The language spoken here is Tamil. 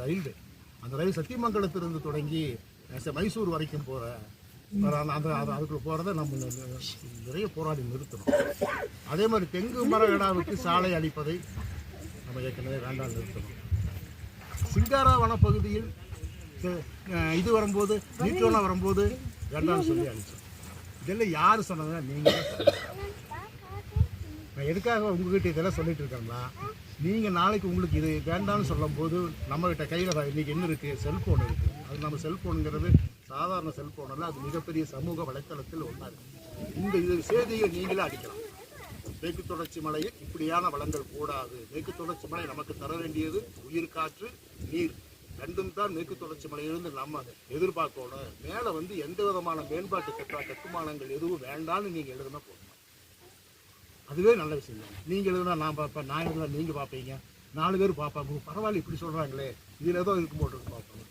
ரயில்வே. அந்த ரயில் சத்தியமங்கலத்திலிருந்து தொடங்கி மைசூர் வரைக்கும் போகிற அதுக்குள்ள போகிறத நம்ம நிறைய போராடி நிறுத்தணும். அதே மாதிரி தெங்கு மரகடாவுக்கு சாலை அளிப்பதை நம்ம ஏற்கனவே வேண்டாம் நிறுத்தணும். சிங்காரா வனப்பகுதியில் இது வரும்போது நீட்டோனா வரும்போது வேண்டாம்னு சொல்லி அழிச்சோம். இதெல்லாம் யார் சொன்னதுன்னா நீங்கள் தான் சொல்லுங்கள். நான் எதுக்காக உங்ககிட்ட இதெல்லாம் சொல்லிட்டு இருக்கேன்னா, நீங்கள் நாளைக்கு உங்களுக்கு இது வேண்டாம்னு சொல்லும் போது நம்மகிட்ட கையில் இன்றைக்கி என்ன இருக்குது, செல்ஃபோன் இருக்குது. அது நம்ம செல்ஃபோனுங்கிறது சாதாரண செல்ஃபோன் அல்ல, அது மிகப்பெரிய சமூக வலைத்தளத்தில் ஒன்றா இருக்குது. இது செய்தியை நீங்களே அடிக்கலாம். மேற்கு தொடர்ச்சி மலையில் இப்படியான வளங்கள் கூடாது. மேற்கு தொடர்ச்சி மலை நமக்கு தர வேண்டியது உயிர், காற்று, நீர் ரெண்டும் தான் மேற்கு தொடர்ச்சி மலையிலிருந்து நம்ம எதிர்பார்க்கணும். மேலே எந்த விதமான மேம்பாட்டு கட்டுமானங்கள் எதுவும் வேண்டாம்னு நீங்கள் எழுதுனா போதும். அதுவே நல்ல விஷயம் தான். நீங்கள் எழுதுனா நான் பார்ப்பேன், நான் எழுதுனா நீங்கள் பார்ப்பீங்க, 4 பேர் பார்ப்பாங்க. பரவாயில்ல இப்படி சொல்கிறாங்களே, இதில் ஏதோ இருக்கும் போட்டு பார்ப்பாங்க.